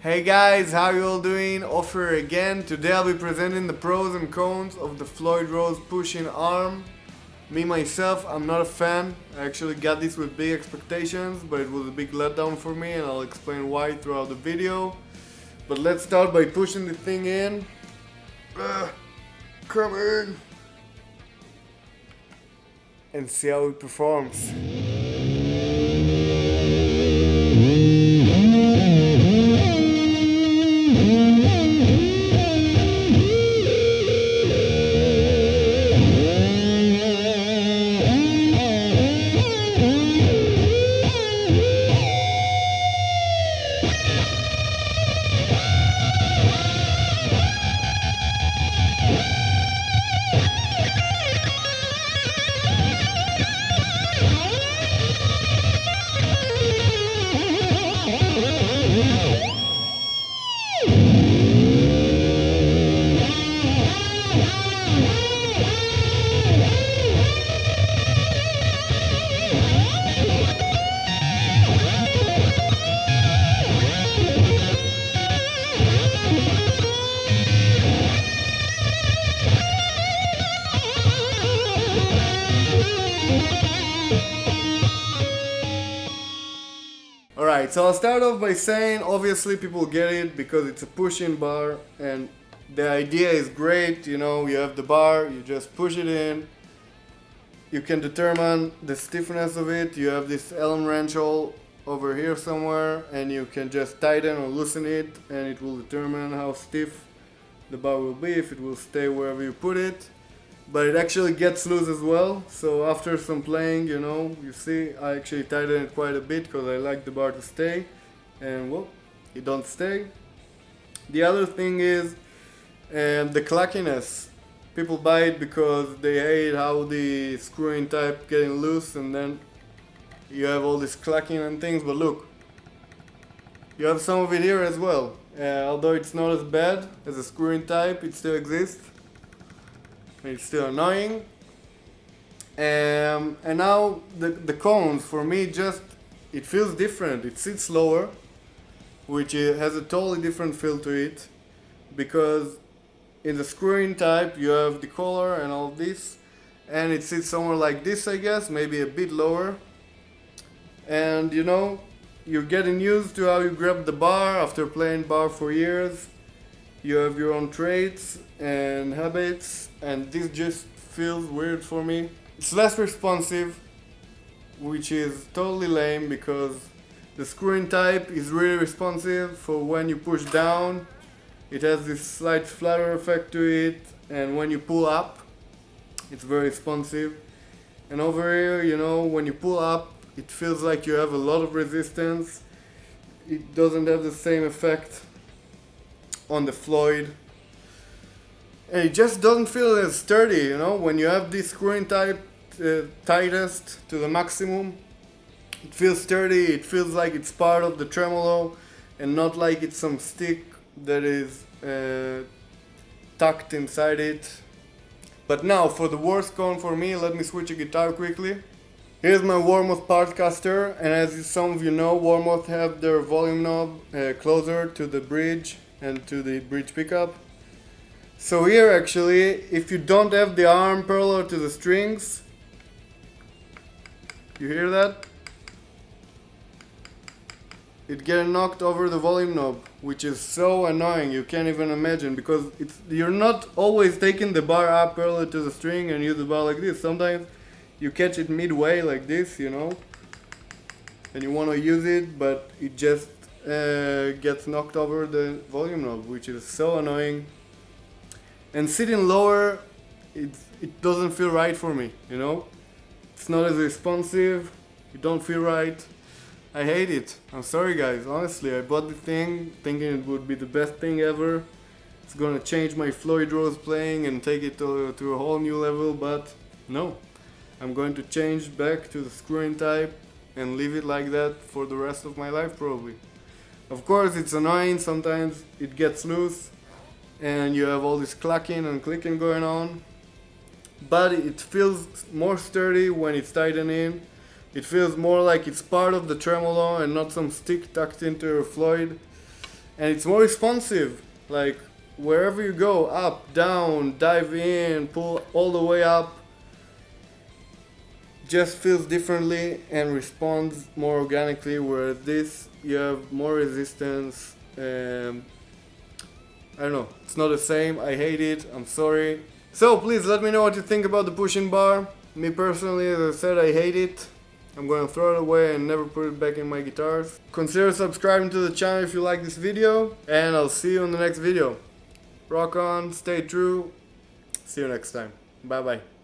Hey guys, how you all doing? Ofer again. Today I'll be presenting the pros and cons of the Floyd Rose push-in arm. Me myself, I'm not a fan. I actually got this with big expectations, but it was a big letdown for me and I'll explain why throughout the video. But let's start by pushing the thing in. Come in. And see how it performs. Alright, so I'll start off by saying obviously people get it because it's a push-in bar and the idea is great. You know, you have the bar, you just push it in, you can determine the stiffness of it. You have this Allen wrench hole over here somewhere and you can just tighten or loosen it and it will determine how stiff the bar will be, if it will stay wherever you put it. But it actually gets loose as well, so after some playing, you know, you see I actually tighten it quite a bit because I like the bar to stay, and well, it don't stay. The other thing is the clackiness. People buy it because they hate how the screw-in type getting loose and then you have all this clacking and things, but look, you have some of it here as well. Although it's not as bad as a screw-in type, it still exists. It's still annoying. And now the cones, for me, just it feels different. It sits lower, which has a totally different feel to it, because in the screw-in type you have the collar and all this, and it sits somewhere like this, I guess, maybe a bit lower. And you know, you're getting used to how you grab the bar after playing bar for years. You have your own traits and habits, and this just feels weird for me. It's less responsive, which is totally lame because the screw-in type is really responsive for when you push down. It has this slight flutter effect to it, and when you pull up, it's very responsive. And over here, you know, when you pull up, it feels like you have a lot of resistance. It doesn't have the same effect on the Floyd, and it just doesn't feel as sturdy, you know. When you have this screw-in type tightest to the maximum, it feels sturdy, it feels like it's part of the tremolo and not like it's some stick that is tucked inside it. But now for the worst con for me, let me switch a guitar quickly. Here's my Warmoth Partcaster, and as some of you know, Warmoth have their volume knob closer to the bridge and to the bridge pickup. So here actually, if you don't have the arm parallel to the strings, you hear that? It gets knocked over the volume knob, which is so annoying, you can't even imagine, because you're not always taking the bar up parallel to the string and use the bar like this. Sometimes you catch it midway like this, you know, and you want to use it, but it just gets knocked over the volume knob, which is so annoying. And sitting lower, it doesn't feel right for me, you know. It's not as responsive, it don't feel right. I hate it. I'm sorry guys, honestly, I bought the thing thinking it would be the best thing ever. It's gonna change my Floyd Rose playing and take it to a whole new level, but no. I'm going to change back to the screw-in type and leave it like that for the rest of my life probably. Of course it's annoying, sometimes it gets loose and you have all this clacking and clicking going on, but it feels more sturdy when it's tightened in. It feels more like it's part of the tremolo and not some stick tucked into a Floyd. and it's more responsive. Like wherever you go, up, down, dive in, pull all the way up, just feels differently and responds more organically, whereas this, you have more resistance. I don't know, it's not the same. I hate it, I'm sorry. So please let me know what you think about the pushing bar. Me personally, as I said, I hate it. I'm gonna throw it away and never put it back in my guitars. Consider subscribing to the channel if you like this video, and I'll see you in the next video. Rock on, stay true, see you next time. Bye bye.